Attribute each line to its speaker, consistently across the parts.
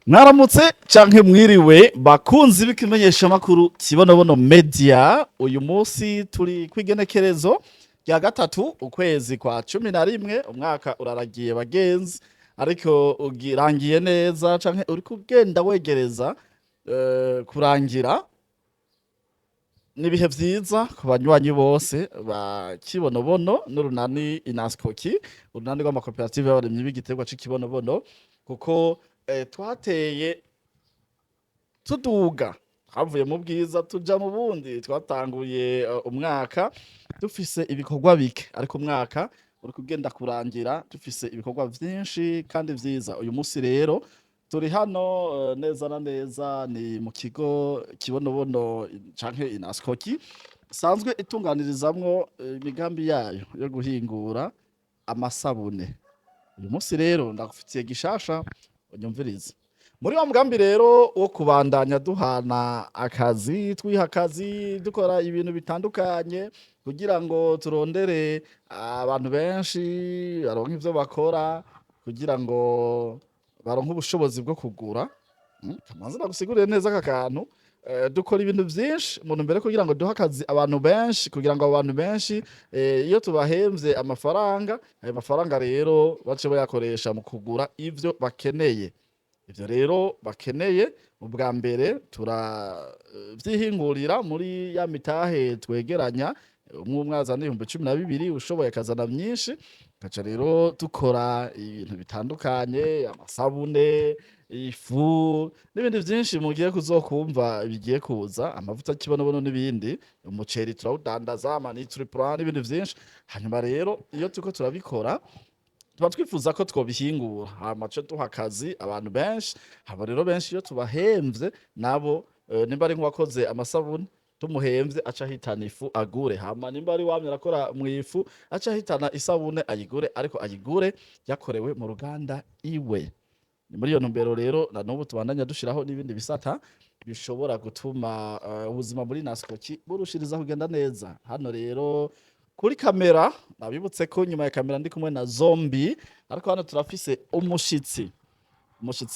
Speaker 1: Mwaramutse canke mwiriwe bakunzi b'ikimenyesha makuru kibonobono media. Uyu munsi turi kwigenekerezo rya gatatu ukwezi kwa 11 umwaka uraragiye bagenzi, ariko ugirangiye neza canke uri kugenda wegereza kurangira. Nibihe vyiza ku banywanyi bose ba kibonobono n'urunani inaskoki, urunani rw'amakoperative y'abarimyi b'igiterwa c'ikibonobono, kuko twateye tuduga, twavuye mu bwiza tuja mu bundi. Twatanguye umwaka dufise ibikorwa bike, ariko umwaka uri kugenda kurangira dufise ibikorwa vyinshi kandi vyiza. Uyu munsi rero turi hano neza na neza ni mu kigo kibonobono canke inaskoki isanzwe itunganirizamwo imigambi yayo yo guhingura amasabune. Uyu munsi rero ndagufitiye gishasha unyumvirize. Muri wa mugambi rero wo kubandanya duhana akazi, twiha akazi, dukora ibintu bitandukanye kugira ngo turondere abantu benshi baronke ivyo bakora, kugira ngo baronke ubushobozi bwo kugura. Kamanzi nagusigurire neza aka kantu. Dukora ibintu vyinshi mu ntumbero kugira ngo duhe akazi abantu benshi, kugira ngo abo bantu benshi iyo tubahemvye amafaranga, ayo mafaranga rero bace bayakoresha mu kugura ivyo bakeneye. Ivyo rero bakeneye ubwa mbere turavyihingurira muri ya mitahe twegeranya, umwe azana 12,000 ushoboye akazana myinshi, gaca rero dukora ibintu bitandukanye, amasabune, ifu n'ibindi vyinshi mugiye kuzokumva bigiye kuza, amavuta kibonobono n'ibindi, umuceri turawudandaza, amanitriplan n'ibindi vyinshi. Hanyuma rero iyo turiko turabikora tuba twifuza ko twobihingura, hama duce duha akazi abantu benshi. Abo rero benshi iyo tubahemvye nabo, nimba ari nk'uwakoze amasabune tumuhemvye aca ahitana ifu agure, hama nimba ari wamye arakora mw'ifu aca ahitana isabune ayigure, ariko ayigure yakorewe mu ruganda iwe. Ni muri iyo ntumbero rero na n'ubu tubandanya dushiraho n'ibindi bisata bishobora gutuma ubuzima muri inaskoki burushiriza kugenda neza. Hano rero kuri kamera nabibutse ko nyuma ya kamera ndi kumwe na Zombi, ariko hano turafise umushitsi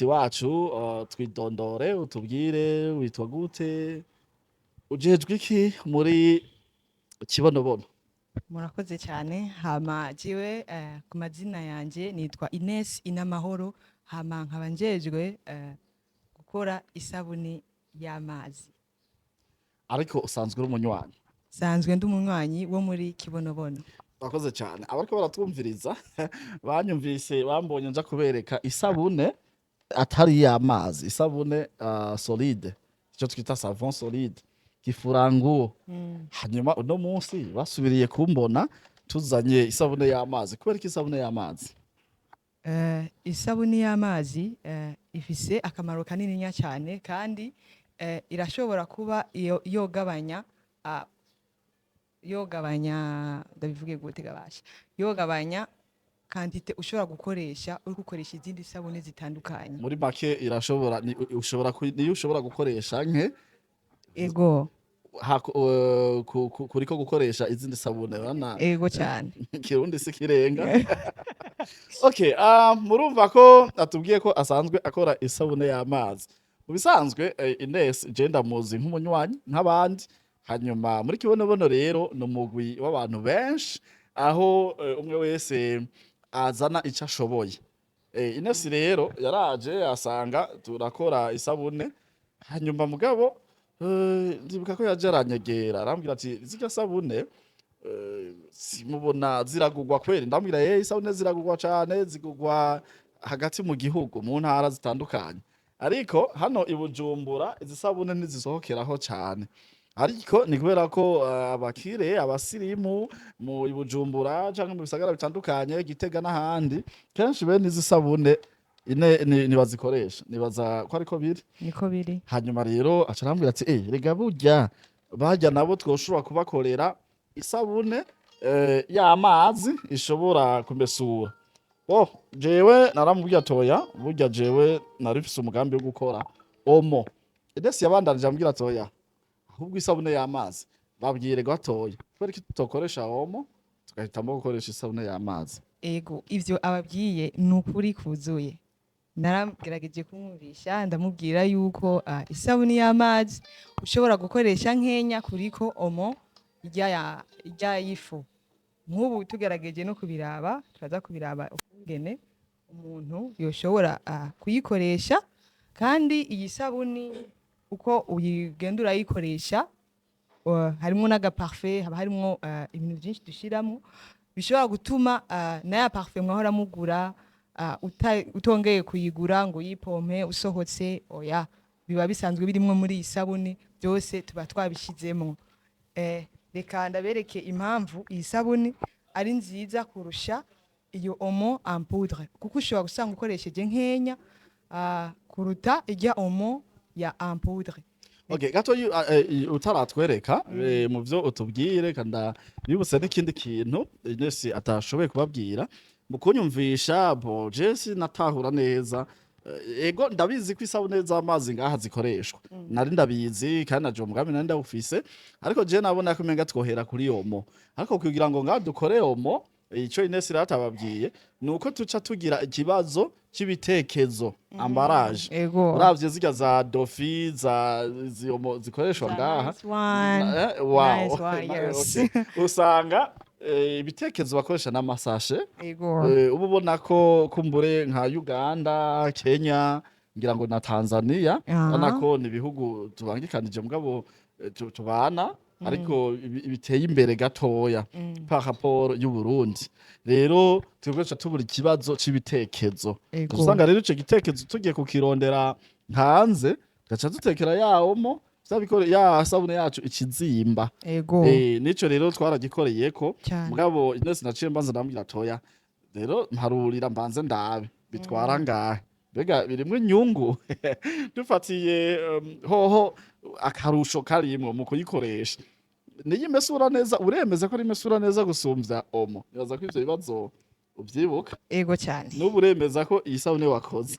Speaker 1: wacu. Twidondore, utubwire witwa gute, ujejwe iki muri kibonobono?
Speaker 2: Murakoze cyane. Hama jiwe ku mazina yanje nitwa Ines Inamahoro, hama nkaba njejwe gukora isabuni y'amazi.
Speaker 1: Ariko usanzwe uri umunywanyi?
Speaker 2: Sanzwe ndi umunywanyi wo muri kibonobono.
Speaker 1: Bakoze cyane. Abariko baratwumviriza banyumvise bambonye nja kubereka isabune atari y'amazi, isabune solide, ico twita savon solide gifuranguo. Hanyuma uno munsi basubiriye kumbona tuzanye isabune y'amazi. Kubera iki isabune y'amazi?
Speaker 2: Isabuni y'amazi ifise akamaro kanini cyane, kandi irashobora kuba ndabivuge gute gabasha, yogabanya kantite ushobora gukoresha uri gukoresha izindi sabune zitandukanye.
Speaker 1: Muri make irashobora niyo ushobora gukoresha nke
Speaker 2: Ego
Speaker 1: kuriko gukoresha izindi sabune bana.
Speaker 2: Ego cyane.
Speaker 1: Kirundi si kirenga. Okay, murumva ko atubwiye ko asanzwe akora isabune y'amazi. Mu bisanzwe Ines je ndamuzi nk'umunywanyi nk'abandi. Hanyuma muri kibonobono rero ni umugwi w'abantu benshi, aho umwe wese azana ico ashoboye. Ines rero yaraje asanga turakora isabune, hanyuma mugabo ndibuka ko yaje aranyegera arambwira ati zirya sabune simubona ziragugwa kweri. Ndambwira isabune ziragugwa cane, zigugwa hagati mu gihugu mu ntara zitandukanye, ariko hano i Bujumbura izi sabune ntizisohokeraho cane. Ariko ni kubera ko abakire abasirimu mu Bujumbura canke mu bisagara bitandukanye Gitega n'ahandi kenshi bene izi sabune ntibazikoresha. Nibaza ko ariko biri.
Speaker 2: Niko biri.
Speaker 1: Hanyuma rero aca arambwira ati rega burya barya nabo twoshobora kubakorera isabune y'amazi ishobora kumesura. Jewe naramubwiye atoya, burya jewe narifise umugambi wo gukora omo. Ines yabandanije ambwira atoya, ahubwo isabune y'amazi babwire gatoya, kubera ko tutokoresha omo tugahitamo gukoresha isabune y'amazi.
Speaker 2: Ego ivyo ababwiye ni ukuri kuzuye. naragerageje kumwumvisha ndamubwira yuko isabuni y'amazi ushobora gukoresha nkenya kuriko omo ijya y'ifu. Nk'ubu tugerageje no kubiraba turaza kubiraba ukungene umuntu yoshobora kuyikoresha, kandi iyi sabuni uko uyigenda urayikoresha harimo n'agaparfait, haba harimo ibintu byinshi dushiramo bishobora gutuma na ya parfait mwahora mugura utongeye kuyigura ngo yipompe usohotse, oya, biba bisanzwe birimo muri iyi sabuni, byose tuba twabishizemo. Reka ndabereke impamvu iyi sabuni ari nziza kurusha iyo omo en poudre, kuko ushobora gusanga ukoresheje nkenya kuruta ijya omo ya en poudre.
Speaker 1: Okay, gato utaratwereka mu byo utubwire kanda bibutse n'ikindi kintu Ines atashoboye kubabwira mu kunyumvisha bo Jesse natahura neza. Ego ndabizi ko isabune z'amazi ngaha zikoreshwa, nari ndabizi kandi naje umugambi nari ndawufise, ariko je nabona ko umenga twohera kuri omo. Ariko kugira ngo ngaha dukore omo, ico Ines ratababwiye nuko tuca tugira ikibazo c'ibitekezo ambalage. Uravye zirya za Dofi za zikoreshwa ngaha, usanga ibitekerezo bakoresha n'amasashe. Ubu ubona ko kumbure nka Uganda, Kenya, ngira ngo na Tanzania, ubona ko ni ibihugu tubangikanije mugabo tubana, ariko biteye imbere gatoya par rapport y'u Burundi. Rero tugoca tubura ikibazo c'ibitekerezo. Usanga rero ico gitekerezo tugiye kukirondera hanze, gaca dutekera yawomo ya sabune yacu ikizimba. Nico rero twaragikoreyeko, mugabo Ines naciye mbanza ndambwira toya rero mparurira mbanze ndabe bitwara ngahe, bega birimwe inyungu dufatiye hoho akarusho karimwo mu kuyikoresha. Niyi mesura neza, uremeza ko ari mesura neza gusumvya omo, nibaza ko ivyo bibazo uvyibuka.
Speaker 2: Cyane
Speaker 1: n'ubu uremeza ko iyi sabune wakoze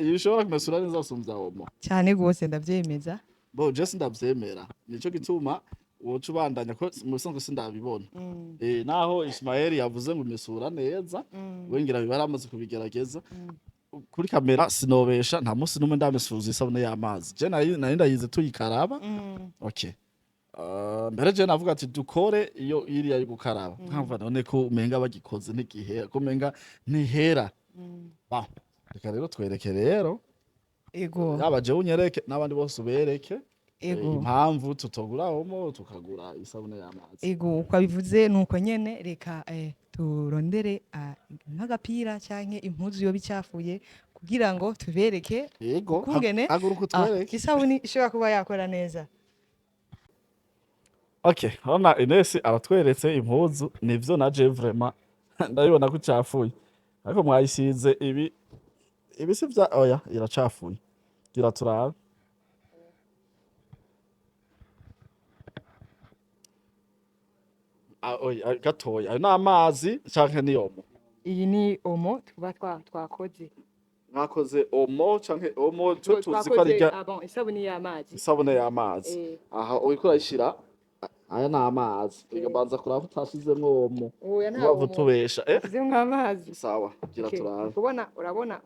Speaker 1: ishobora kumesura neza gusumvya omo
Speaker 2: cyane gose, ndavyemeza.
Speaker 1: Bo Jesse ndavyemera, nico gituma woca ubandanya ko mu bisanzwe sindabibona. Naho Ismael yavuze ngo mesura neza, wengira bibara amaze kubigerageza kuri kamera sinobesha, nta musi numwe ndamesuza isabune y'amazi. Je nari ndayize tuyikaraba. Okay, mbere je navuga ati dukore iyo iriya yo gukaraba, nkamva none ko umenga bagikoze n'igihe ko umenga ntihera. Reka rero twereke rero yaba je unyereke n'abandi bose ubereke impamvu tutogura omo tukagura isabune y'amazi.
Speaker 2: Uko abivuze nuko nyene. Reka turondere nk'agapira canke impuzu yo bicafuye kugira ngo tubereke kungene isabuni ishobora kuba yakora neza.
Speaker 1: Okay, hona Ines aratweretse impuzu, nivyo naje vraiment ndabibona ko cafuye, ariko mwayisize ibi si vya oya iracafuye. Gira turabe. Oya gatoya, ayo n'amazi canke ni omo?
Speaker 2: Iyi ni omo tuba twakoze.
Speaker 1: Mwakoze omo canke omo tuzi ko ari
Speaker 2: isabuni y'amazi.
Speaker 1: Isabune y'amazi. Aha uriko urayishira, aya n'amazi. Igabanza kuraba utashizemwo omo. Wavu tubesha
Speaker 2: Zimwe amazi.
Speaker 1: Sawa, gira turabe.
Speaker 2: Urabona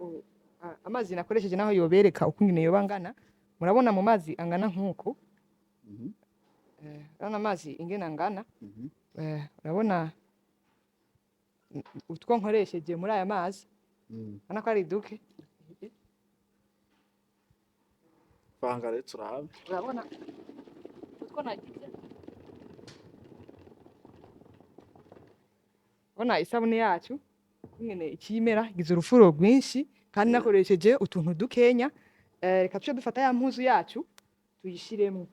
Speaker 2: amazi nakoresheje naho yobereka uko nyine yoba angana. Murabona mu mazi angana nk'uko. Urabona amazi ingena angana. Urabona utwo nkoresheje muri aya mazi, urabona ko ari duke.
Speaker 1: Banga rero turabe.
Speaker 2: Urabona utwo nagize. Urabona isabune yacu nyine ikimera igize urufuro rwinshi, kandi nakoresheje utuntu dukenya. Reka tuce dufata ya mpuzu yacu tuyishiremo.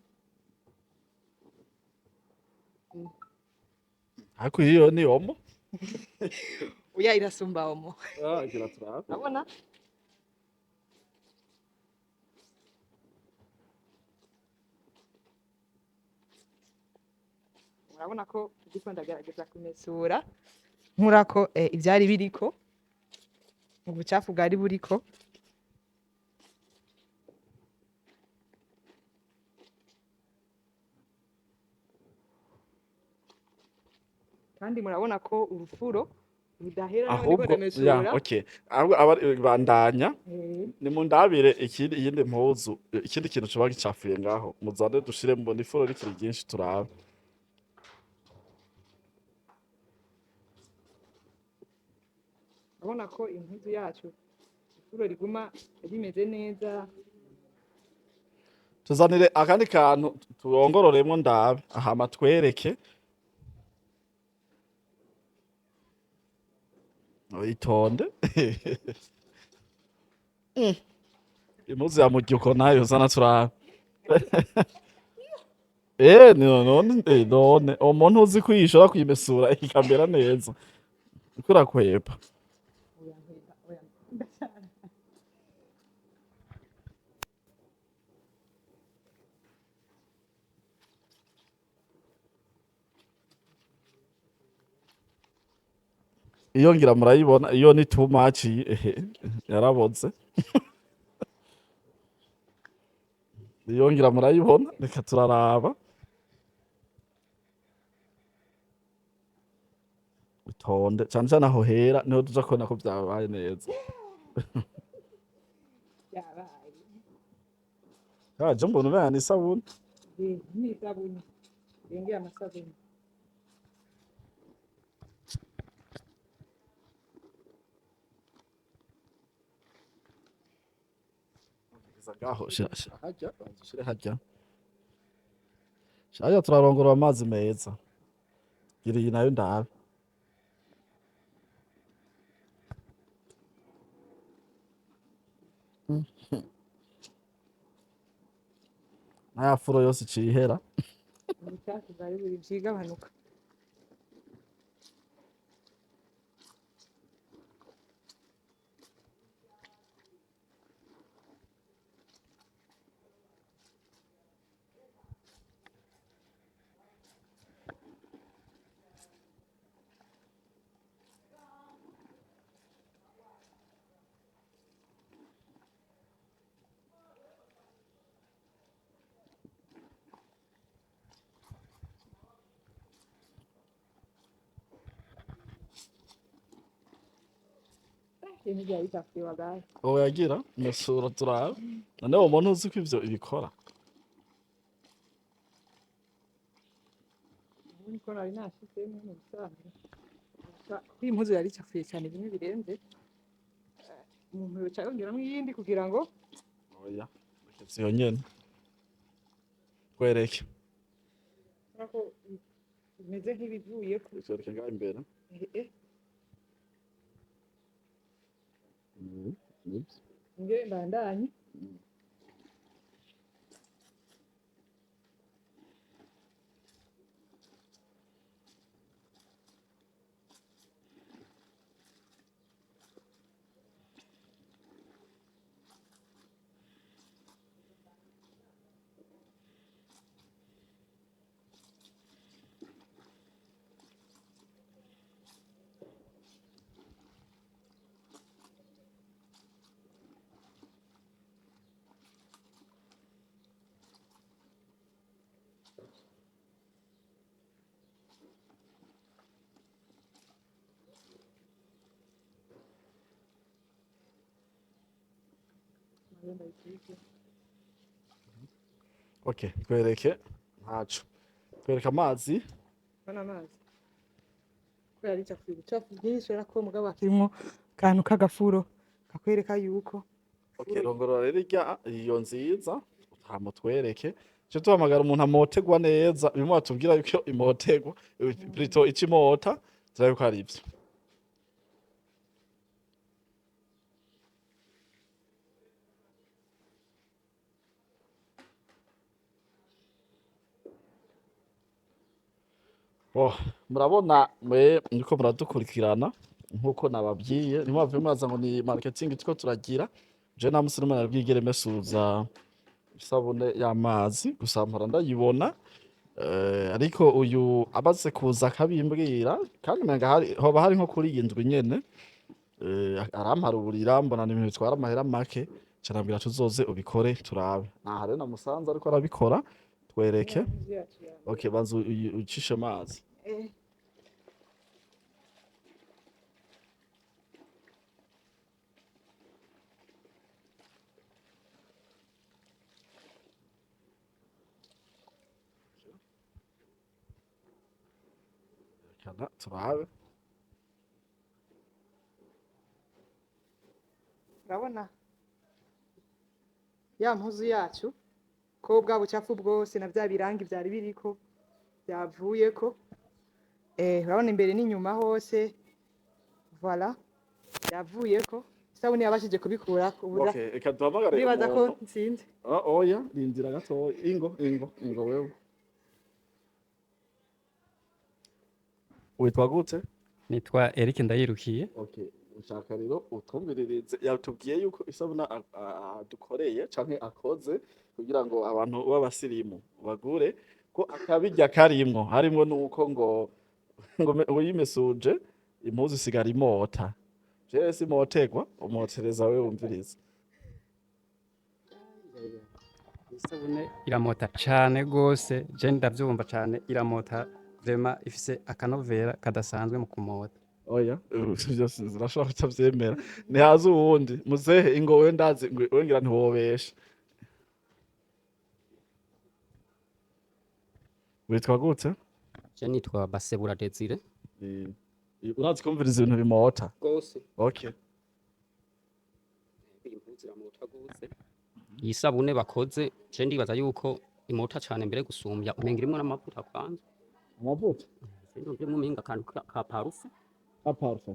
Speaker 1: Ariko iyo ni omo?
Speaker 2: Oya irasumba omo.
Speaker 1: Gira turabe.
Speaker 2: Urabona urabona ko ndiko ndagerageza kumesura nkurako ivyari biriko, ubucafu bwari buriko. Kandi murabona ko urufuro budahera nawe ndiko
Speaker 1: ahubwo ya
Speaker 2: ndamesura.
Speaker 1: okay ahubwo aba bandanya
Speaker 2: Eh,
Speaker 1: nimundabire iyindi mpuzu ikindi kintu coba gicafuye ngaho muzane dushire mbona ifuro rikiri ryinshi turabe.
Speaker 2: urabona ko impuzu yacu ifuro riguma rimeze neza.
Speaker 1: Tuzanire akandi kantu turongororemwo ndabe ahama twereke itonde impuzu ya muryuko nayo zana turabe. None umuntu uzi kwiyishura kuyimesura ikamera neza uriko urakwepa.
Speaker 2: Oya, oya, ndashaka.
Speaker 1: Iyo ngira murayibona iyo ni too much yaraboze. Iyo ngira murayibona reka turaraba itonde cane cane aho hera niho tuja kubona ko vyabaye neza.
Speaker 2: Yabaye.
Speaker 1: Kaje mbona umenga ni isabuni.
Speaker 2: Ni isabuni. Yengeye amasabuni.
Speaker 1: Ngaho shira harya ushire harya. Harya turarongorora amazi meza. Gira iyi nayo ndabe. Naya furo yose iciye ihera.
Speaker 2: Icyatsi bari buri vyigabanuka. Ibintu byari bicafuye wagaye.
Speaker 1: Wowe yagira mesura turabe. None uwo muntu uzi ko ivyo ibikora.
Speaker 2: Ubu niko nari nashizemo mu bisanzwe. Iyi mpuzu yari icafuye cyane bimwe birenze. Umuntu yoca yongeramwo iyindi kugira ngo
Speaker 1: Oya reka iyo nyene. Kwereke.
Speaker 2: ko bimeze nk'ibivuye ku
Speaker 1: Kwereke ngaho imbere.
Speaker 2: nge mbandanye.
Speaker 1: Okay, twereke ntaco. Twereke amazi.
Speaker 2: Bana amazi. Ko yari icafuye ubucafu bwinshi era ko mugabo akirimo kantu k'agafuro kakwereka yuko
Speaker 1: Okay, rongorora rero irya iyo nziza hama twereke. Cyo tuhamagara umuntu amotegwa neza bimwe batubwira yuko imotegwa plutôt icimota turabe ko ari ivyo. Murabona mwe niko muradukurikirana nkuko nababwiye ntimwave mwaza ngo ni marketing turiko turagira je na musirima nabwigere mesuza isabune y'amazi gusa mpora ndayibona ariko uyu abaze kuza akabimbwira kandi umenga hoba hari nko kuri iyi ndwi nyene aramparurira mbona ni ibintu bitwara amahera make carambwira tuzoze ubikore turabe aha rero namusanze ariko arabikora twereke. Okay, banza ucishe amazi. kana turabe.
Speaker 2: urabona ya mpuzu yacu ko bwa bucafu bwose na bya birangi byari biriko byavuyeko. Urabona imbere n'inyuma hose voilà byavuyeko. Isabuni yabashije kubikura
Speaker 1: Okay, reka duhamagare
Speaker 2: bibaza ko
Speaker 1: umuntu.
Speaker 2: nsinze.
Speaker 1: Oya, rindira gatoya. Ingo wewe. Witwa gute?
Speaker 3: Nitwa Eric Ndayirukiye.
Speaker 1: Okay, ushaka rero utwumviririze. Yatubwiye yuko isabuna dukoreye canke akoze kugira ngo abantu b'abasirimu bagure ko akabirya karimwo harimwo nuko ngo uyimesuje impuzu isigara imota. Jewe simotegwa umotereza wewe wumviriza.
Speaker 3: Isabune iramota cane gose, je ndavyumva cane iramota vraiment ifise akanovera kadasanzwe mu kumota.
Speaker 1: Oya, byose zirashobora kutavyemera. Ntihaze uwundi. Muzehe ingo we ndazi wengira ntiwobesha. Witwa gute?
Speaker 3: Je nitwa Basebura Desire.
Speaker 1: Urazi kumviriza ibintu bimota.
Speaker 3: Gose.
Speaker 1: Okay.
Speaker 3: Impuzu iramota gose. Iyi sabune bakoze, je ndibaza yuko imota cane mbere gusumbya umenga irimwo n'amavuta kwanza.
Speaker 1: Amavuta?
Speaker 3: Ndumva mu minga kantu ka parufe.
Speaker 1: Aparfa.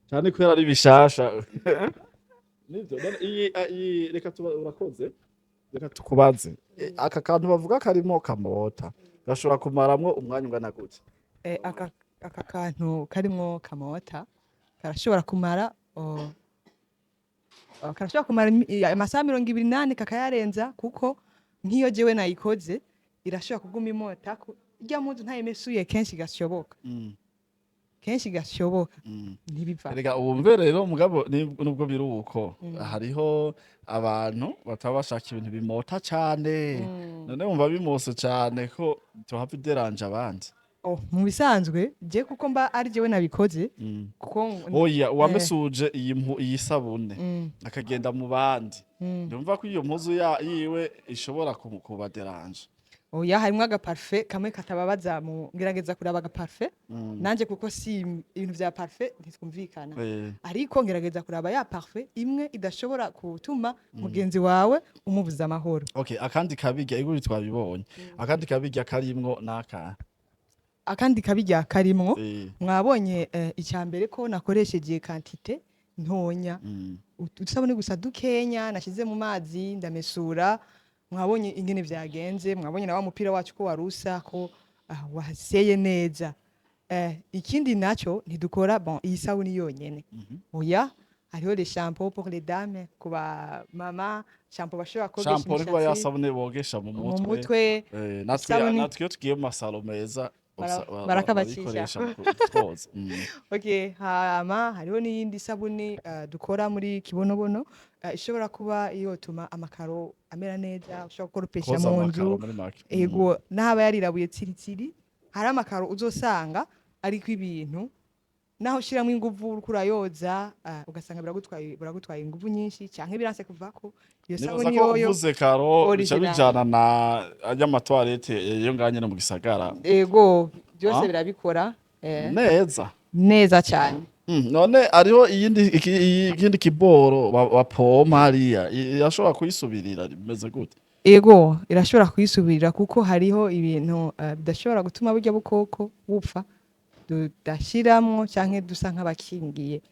Speaker 1: Cyane kubera ari bishasha. Nivyo iyi reka tuba urakoze. Reka tukubaze. Aka kantu bavuga karimo kamota. Gashobora kumaramwo umwanya ungana gute?
Speaker 2: Aka kantu karimwo kamota karashobora kumara amasaha 28 kakayarenza kuko nk'iyo jewe nayikoze irashobora kuguma imota irya mpuzu ntayimesuye kenshi gashoboka. Kenshi gashoboka ntibiva.
Speaker 1: Erega ubumve rero mugabo nubwo biruko hariho abantu batabashaka ibintu bimota cyane. None wumva bimose cyane ko tuhava deranje abandi.
Speaker 2: Mu bisanzwe je kuko mba ari jewe nabikoze kuko
Speaker 1: oya uwamesuje iyi sabune akagenda mu bandi ndumva ko iyo mpuzu yiwe ishobora kuba deranje.
Speaker 2: Oya harimwo agaparfait kamwe katababaza mu ngerageza kuraba agaparfait nanje kuko si ibintu vya parfait ntitwumvikana ariko ngerageza kuraba ya parfait imwe idashobora gutuma mugenzi wawe umubuza amahoro.
Speaker 1: Okay, akandi kabirya iguri twabibonye. Akandi kabirya karimwo naka.
Speaker 2: Akandi kabirya karimwo mwabonye icyambere ko nakoresheje quantité ntonya utusabone gusa dukenya nashize mu mazi ndamesura. Mwabonye ingene vyagenze, mwabonye na wa mupira wacu ko warusa ko waseye neza. Ikindi naco ntidukora iyi sabuni yonyene. Oya hariho les shampoings pour les dames kuba mama shampoo bashobora kogesha
Speaker 1: imishatsi. Shampoo rwa ya sabune bogesha mu mutwe. Natwe tugiye mu masalo meza
Speaker 2: barakabacisha. Okay, hama hariho n'iyindi sabuni dukora muri kibonobono ishobora kuba yotuma amakaro amera neza, ushobora gukoropesha mu nzu. Ego n'aba yarirabuye tsiritsiri hari amakaro uzosanga ariko ibintu naho shiramo inguvu uriko urayoza ugasanga biragutwaye inguvu nyinshi canke biranse kuvako. Iyo sabuni yoyo
Speaker 1: uvuze karo bijana na y'amatwarete yo nganye no mu gisagara.
Speaker 2: Ego byose birabikora
Speaker 1: neza
Speaker 2: cyane.
Speaker 1: None ariho ikindi kiboro bapoma hariya irashobora kuyisubirira bimeze gute?
Speaker 2: Ego irashobora kuyisubirira kuko hariho ibintu bidashobora gutuma burya bukoko bupfa tudashiramwo canke dusa nk'abakingiye.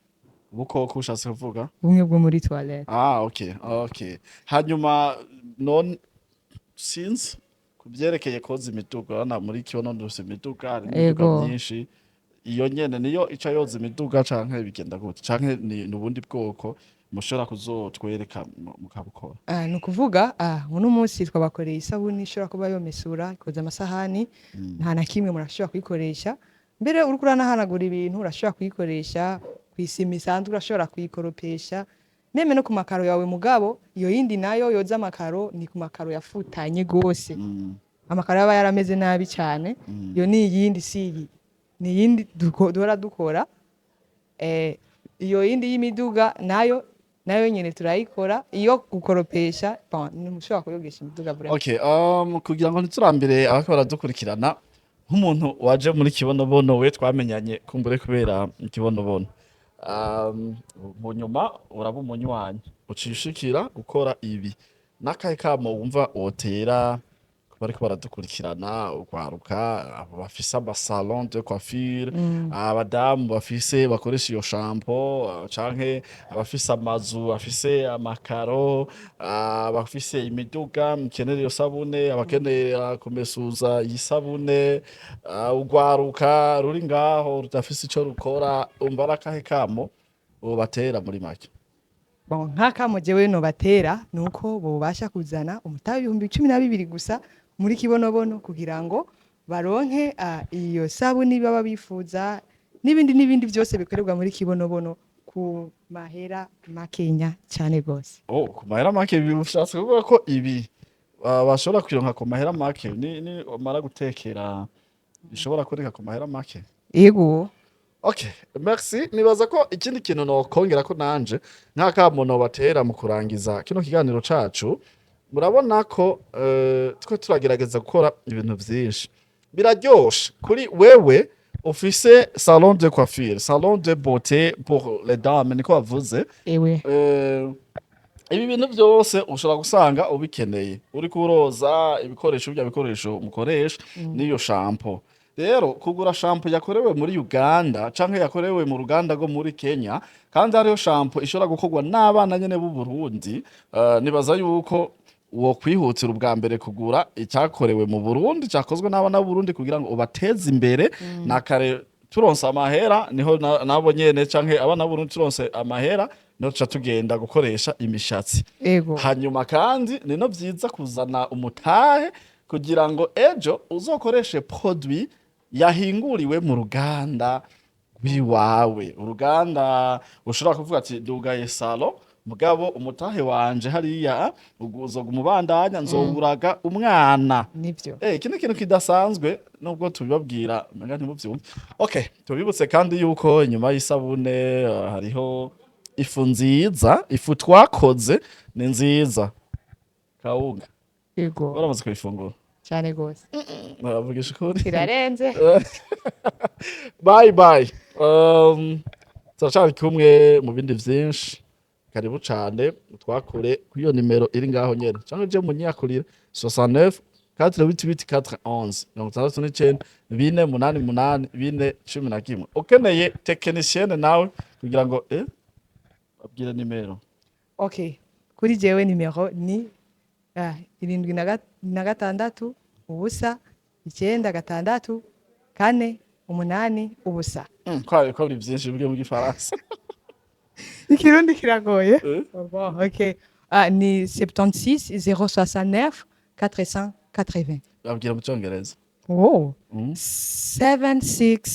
Speaker 1: Bukoko ushatse kuvuga?
Speaker 2: Bumwe bwo muri toilette.
Speaker 1: Okay. Hanyuma none since kubyerekeye koza imiduga na muri kibono ndose imiduga hari imiduga myinshi. Iyo nyene niyo ica yoza imiduga canke bigenda gute canke ni ubundi bwoko mushobora kuzotwereka mukabukora?
Speaker 2: Nukuvuga uno munsi twabakoreye isabuni ishobora kuba yomesura ikoza amasahani nta na kimwe murashobora kuyikoresha. Mbere uriko uranahanagura ibintu urashobora kuyikoresha kwisima isanzwe, urashobora kuyikoropesha meme no ku makaro yawe mugabo. Iyo yindi nayo yoza amakaro ni ku makaro yafutanye gose, amakaro yaba yarameze nabi cyane. Iyo ni yindi siri ni yindi duhora dukora. Iyo yindi y'imiduga nayo nyene turayikora. Iyo gukoropesha mushobora kuyogesha imiduga bure.
Speaker 1: Okay, kugira ngo ntiturambire abako baradukurikirana nk'umuntu waje muri kibonobono we twamenyanye kumbure kubera ikibonobono. Mu nyuma uraba umunywanyi uciye ushikira gukora ibi n'akahe kamo wumva wotera ku bariko baradukurikirana urwaruka abo bafise amasalon de coiffure, abadamu bakoresha iyo shampo canke abafise amazu afise amakaro, abafise imiduga mukenera iyo sabune, abakenera kumesuza iyi sabune, urwaruka ruri ngaho rudafise ico rukora, umva ari akahe kamo wobatera muri make?
Speaker 2: Bon, nk'akamo jewe nobatera nuko bobasha kuzana umutahe 12,000 gusa muri kibonobono kugira ngo baronke iyo sabuni baba bifuza n'ibindi vyose bikorerwa muri kibonobono ku mahera makenya cyane gose.
Speaker 1: Ku mahera make bishatse kuvuga ko ibi bashobora kuronka ku mahera make ni umara gutekera bishobora kureka ku mahera make?
Speaker 2: Yego.
Speaker 1: Okay, merci. Nibaza ko ikindi kintu nokongera ko nanje nk'akamo nobatera mu kurangiza kino kiganiro cacu, murabona ko twe turagerageza gukora ibintu vyinshi biraryoshe kuri wewe ufise salon de coiffure, salon de beauté pour les dames niko bavuze.
Speaker 2: Ewe.
Speaker 1: Ibi bintu byose ushobora gusanga ubikeneye uri kuroza ibikoresho bya bikoresho mukoresha n'iyo shampoo. Rero kugura shampoo yakorewe muri Uganda canke yakorewe mu ruganda rwo muri Kenya kandi hariho shampoo ishobora gukorwa n'abana nyene b'u Burundi, nibaza yuko wo kwihutira ubwa mbere kugura icyakorewe mu Burundi cyakozwe n'abana b'u Burundi kugira ngo ubateze imbere nakare turonse amahera niho nabo nyene canke abana b'u Burundi turonse amahera niho tuca tugenda gukoresha imishatsi.
Speaker 2: Ego.
Speaker 1: Hanyuma kandi nino vyiza kuzana umutahe kugira ngo ejo uzokoreshe produit yahinguriwe mu ruganda rwiwawe, uruganda ushobora kuvuga ati dugaye salon mugabo umutahe wanje hariya uzoga umubandanya nzowuraga umwana.
Speaker 2: Nivyo.
Speaker 1: Iki ni kintu kidasanzwe nubwo tubibabwira menga ntimuvyumve. Okay, tubibutse kandi yuko inyuma y'isabune hariho ifu nziza, ifu twakoze ni nziza. Kawunga.
Speaker 2: Yego.
Speaker 1: Baramaze kubifungura.
Speaker 2: Cyane gose.
Speaker 1: Baravugisha ukuri.
Speaker 2: Kirarenze.
Speaker 1: Bye bye. Turacari kumwe mu bindi vyinshi. Karibu cane twakure kuri iyo nimero iri ngaho nyene. Canke je munyakurire 69 488 411 69 488 ukeneye technicienne nawe kugira ngo abwire nimero.
Speaker 2: Okay. Kuri jewe nimero ni 76 ubusa 96 4 8 ubusa.
Speaker 1: Kwari ko biri vyinshi biri mu gifaransa.
Speaker 2: Ikirundi kiragoye. Bon, okay. Ni 76 069 480.
Speaker 1: Abwira mu Congereza.
Speaker 2: Oh. 76